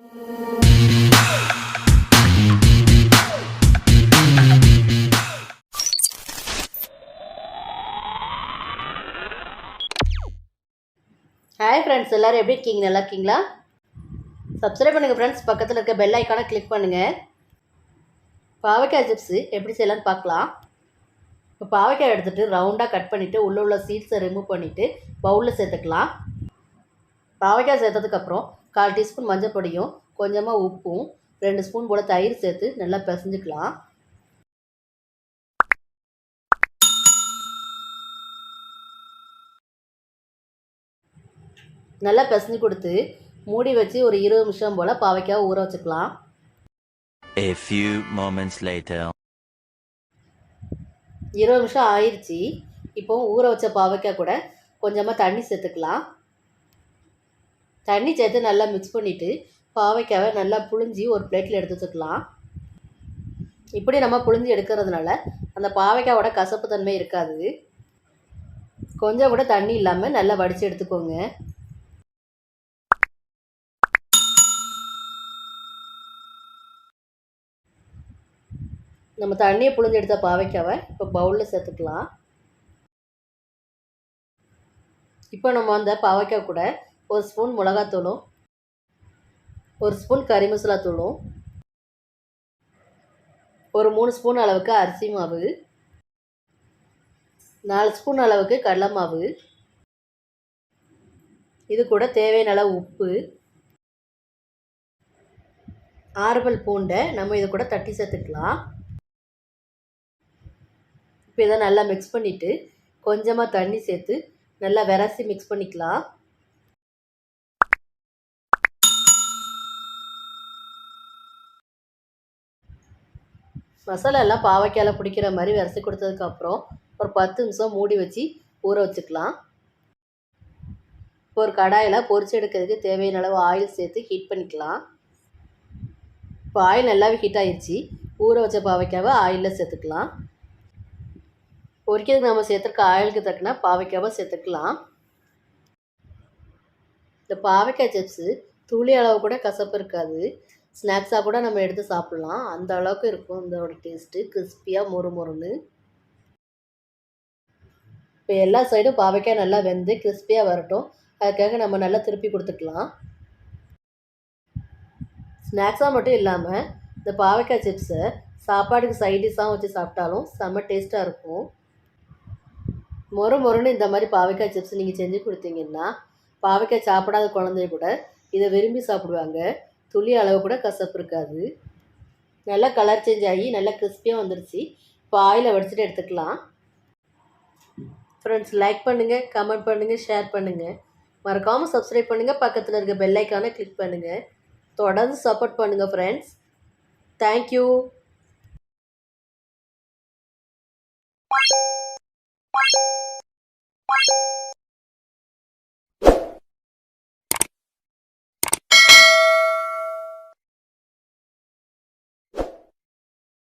Hi friends, எல்லோரும் எப்படி இருக்கீங்க? நல்லா இருக்கீங்களா? சப்ஸ்கிரைப் பண்ணுங்கள் ஃப்ரெண்ட்ஸ். பக்கத்தில் இருக்க பெல் ஐக்கானை கிளிக் பண்ணுங்கள். பாவக்காய் சிப்ஸு எப்படி செய்யலான்னு பார்க்கலாம். இப்போ பாவக்காய் எடுத்துகிட்டு ரவுண்டாக கட் பண்ணிவிட்டு உள்ள சீட்ஸை ரிமூவ் பண்ணிவிட்டு பவுலில் சேர்த்துக்கலாம். பாவக்காய் சேர்த்ததுக்கப்புறம் 1/4 டீஸ்பூன் மஞ்சள் பொடியும் கொஞ்சமாக உப்பும் 2 ஸ்பூன் போல் தயிர் சேர்த்து நல்லா பிசைஞ்சுக்கலாம். நல்லா பிசைஞ்சு கொடுத்து மூடி வச்சு ஒரு 20 நிமிஷம் போல் பாவக்காய் ஊற வச்சுக்கலாம். A few moments later. 20 நிமிஷம் ஆயிடுச்சு. இப்போ ஊற வச்ச பாவக்காய் கூட கொஞ்சமாக தண்ணி சேர்த்துக்கலாம். தண்ணி சேர்த்து நல்லா மிக்ஸ் பண்ணிவிட்டு பாவக்காவை நல்லா புழிஞ்சி ஒரு பிளேட்டில் எடுத்து வச்சுக்கலாம். இப்படி நம்ம புழிஞ்சி எடுக்கிறதுனால அந்த பாவக்காயோட கசப்பு தன்மை இருக்காது. கொஞ்சம் கூட தண்ணி இல்லாமல் நல்லா வடித்து எடுத்துக்கோங்க. நம்ம தண்ணியை புழிஞ்சு எடுத்த பாவக்காவை இப்போ பவுலில் சேர்த்துக்கலாம். இப்போ நம்ம அந்த பாவக்காய் கூட 1 ஸ்பூன் மிளகாத்தூளும் 1 ஸ்பூன் கறி மசாலா தூளும் ஒரு 3 ஸ்பூன் அளவுக்கு அரிசி மாவு, 4 ஸ்பூன் அளவுக்கு கடலை மாவு, இது கூட தேவையான அளவு உப்பு, 6 பல் பூண்டை நம்ம இது கூட தட்டி சேர்த்துக்கலாம். இப்போ இதை நல்லா மிக்ஸ் பண்ணிவிட்டு கொஞ்சமாக தண்ணி சேர்த்து நல்லா விரசி மிக்ஸ் பண்ணிக்கலாம். மசாலா எல்லாம் பாவக்காயில் பிடிக்கிற மாதிரி விரசி கொடுத்ததுக்கப்புறம் ஒரு 10 நிமிஷம் மூடி வச்சு ஊற வச்சுக்கலாம். இப்போ ஒரு கடாயில் பொரிச்சு எடுக்கிறதுக்கு தேவையான அளவு ஆயில் சேர்த்து ஹீட் பண்ணிக்கலாம். இப்போ ஆயில் நல்லாவே ஹீட் ஆகிடுச்சு. ஊற வச்ச பாவக்காவை ஆயிலில் சேர்த்துக்கலாம். பொரிக்கிறதுக்கு நம்ம சேர்த்துருக்க ஆயிலுக்கு தக்கன பாவக்காவை சேர்த்துக்கலாம். இந்த பாவக்காய் சிப்ஸு துளி அளவு கூட கசப்பு இருக்காது. ஸ்நாக்ஸாக கூட நம்ம எடுத்து சாப்பிட்லாம். அந்த அளவுக்கு இருக்கும் இதோட டேஸ்ட்டு. கிறிஸ்பியாக மொறு மொறுன்னு. இப்போ எல்லா சைடும் பாவக்காய் நல்லா வெந்து கிறிஸ்பியாக வரட்டும். அதுக்காக நம்ம நல்லா திருப்பி கொடுத்துக்கலாம். ஸ்நாக்ஸாக மட்டும் இல்லாமல் இந்த பாவக்காய் சிப்ஸை சாப்பாடுக்கு சைடிஷாக வச்சு சாப்பிட்டாலும் செம்ம டேஸ்ட்டாக இருக்கும். மொறு மொறுன்னு இந்த மாதிரி பாவக்காய் சிப்ஸ் நீங்கள் செஞ்சு கொடுத்தீங்கன்னா பாவக்காய் சாப்பிடாத குழந்தைய கூட இதை விரும்பி சாப்பிடுவாங்க. துளி அளவு கூட கசப்பு இருக்காது. நல்லா கலர் சேஞ்ச் ஆகி நல்லா கிறிஸ்பியாக வந்துடுச்சு. இப்போ ஆயிலை வடிச்சிட்டு எடுத்துக்கலாம். ஃப்ரெண்ட்ஸ், லைக் பண்ணுங்கள், கமெண்ட் பண்ணுங்கள், ஷேர் பண்ணுங்கள். மறக்காமல் சப்ஸ்கிரைப் பண்ணுங்கள். பக்கத்தில் இருக்க பெல் ஐக்கானை கிளிக் பண்ணுங்கள். தொடர்ந்து சப்போர்ட் பண்ணுங்கள் ஃப்ரெண்ட்ஸ். தேங்க்யூ. Bye.